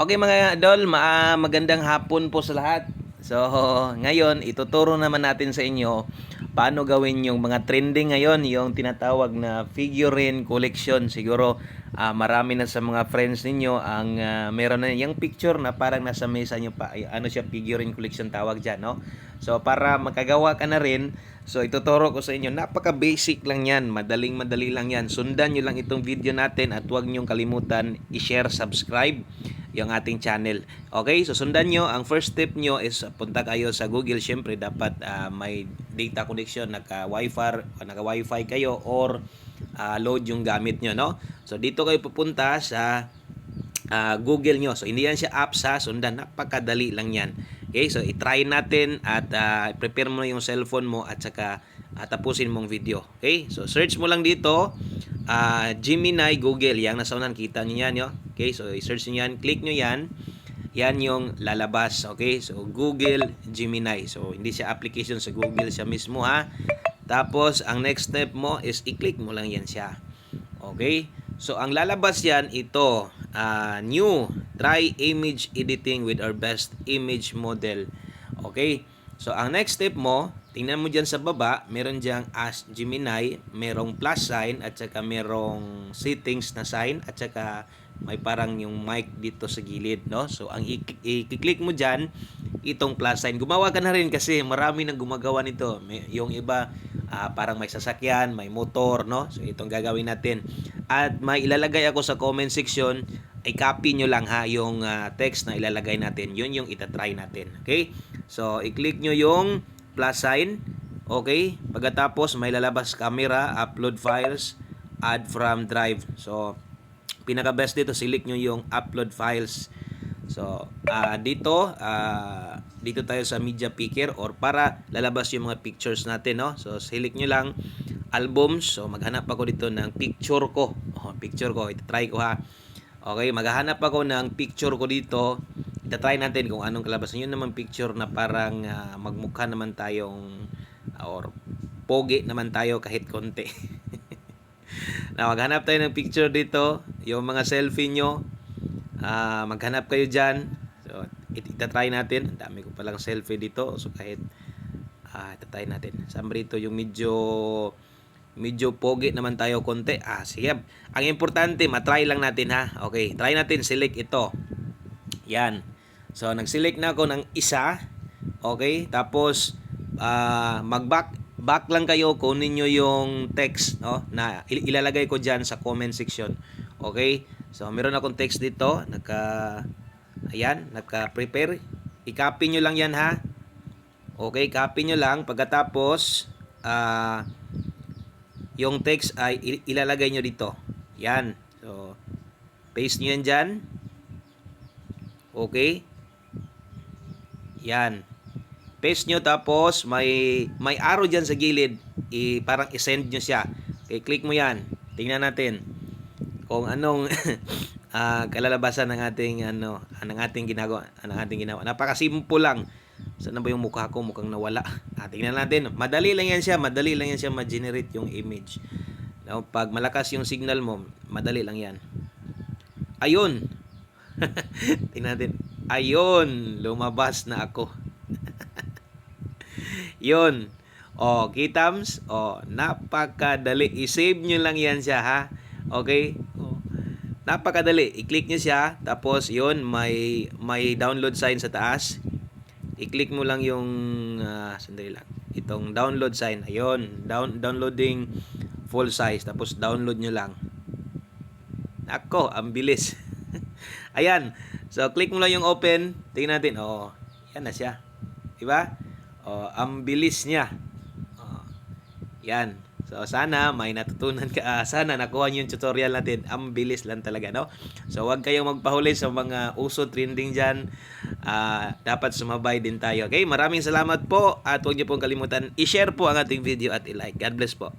Okay mga idol, magandang hapon po sa lahat. So, ngayon ituturo naman natin sa inyo paano gawin yung mga trending ngayon, yung tinatawag na figurine collection. Siguro marami na sa mga friends ninyo ang meron na yung picture na parang nasa mesa nyo pa. Ano siya, figurine collection tawag dyan, no? So, para makagawa ka na rin, so ituturo ko sa inyo, napaka-basic lang yan, madaling-madali lang yan. Sundan nyo lang itong video natin at huwag nyong kalimutan i-share, subscribe yung ating channel. Okay, so sundan nyo. Ang first step nyo is punta kayo sa Google. Siyempre, dapat may data connection, naka-wifi kayo or load yung gamit nyo, no? So, dito kayo pupunta sa Google nyo. So, hindi yan siya apps ha. Sundan, napakadali lang yan. Okay, so i-try natin at prepare mo yung cellphone mo at saka tapusin mong video. Okay, so search mo lang dito Gemini Google, yang nasa unan, kita niyo yan, yo. Okay, so i-search niyo yan, click niyo yan. Yan yung lalabas. Okay, so Google Gemini. So hindi siya application sa Google siya mismo ha. Tapos ang next step mo is i-click mo lang yan siya. Okay, so ang lalabas yan ito, new, try image editing with our best image model. Okay, so ang next step mo, tingnan mo dyan sa baba, meron dyang Ask Gemini, merong plus sign at saka merong settings na sign at saka may parang yung mic dito sa gilid, no? So ang i-click mo dyan, itong plus sign. Gumawa ka na rin kasi marami nang gumagawa nito. Yung iba parang may sasakyan, may motor, no? So itong gagawin natin. At may ilalagay ako sa comment section, ay copy nyo lang ha yung text na ilalagay natin. Yun yung itatry natin. Okay? So i-click nyo yung plus sign. Okay? Pagkatapos may lalabas camera, upload files, add from drive. So pinaka best dito, select nyo yung upload files. So dito tayo sa media picker or para lalabas yung mga pictures natin, no? So select nyo lang albums. So maghanap ako dito ng picture ko. Picture ko, ita-try ko ha. Okay, maghahanap ako ng picture ko dito. Ita-try natin kung anong kalabasan. Yun naman picture na parang magmukha naman tayong or pogi naman tayo kahit konti. Na maghanap tayo ng picture dito, yung mga selfie nyo. Maghanap kayo dyan. So ita-try natin. Ang dami ko palang selfie dito. So kahit ita-try natin. Siyempre ito yung medyo pogi naman tayo konti. Sige. Ang importante, matry lang natin ha. Okay, try natin, select ito. Yan. So, nag-select na ako ng isa. Okay, tapos back lang kayo, kunin nyo yung text, no, na ilalagay ko dyan sa comment section. Okay, so meron akong text dito. Naka-prepare. I-copy nyo lang yan ha. Okay, copy nyo lang. Pagkatapos, yung text ay ilalagay nyo dito. Yan. So, paste nyo yan dyan. Okay. Yan. Paste nyo tapos may arrow dyan sa gilid. Parang i-send nyo siya. Okay, click mo yan. Tingnan natin kung anong kalalabasan ng ating ginagawa. Napakasimple lang. Saan na ba yung mukha ko? Mukhang nawala. Tingnan natin. Madali lang yan siya ma-generate yung image. Now, pag malakas yung signal mo, madali lang yan. Ayun. Tingnan natin. Ayun. Lumabas na ako. Yun. Kitams? Napakadali. I-save nyo lang yan siya, ha? Okay? Napakadali. I-click nyo siya. Tapos, yun, may download sign sa taas. I-click mo lang yung sandali lang. Itong download sign. Ayun, downloading full size. Tapos download nyo lang. Ako, ang bilis. Ayan. So click mo lang yung open. Tingnan natin. Yan na siya. Diba? Ang bilis niya. Yan. So sana may natutunan ka. Sana nakuha niyo yung tutorial natin. Ang bilis lang talaga, no? So huwag kayong magpahuli sa mga uso trending dyan. Dapat sumabay din tayo. Okay? Maraming salamat po at huwag niyo pong kalimutan i-share po ang ating video at i-like. God bless po.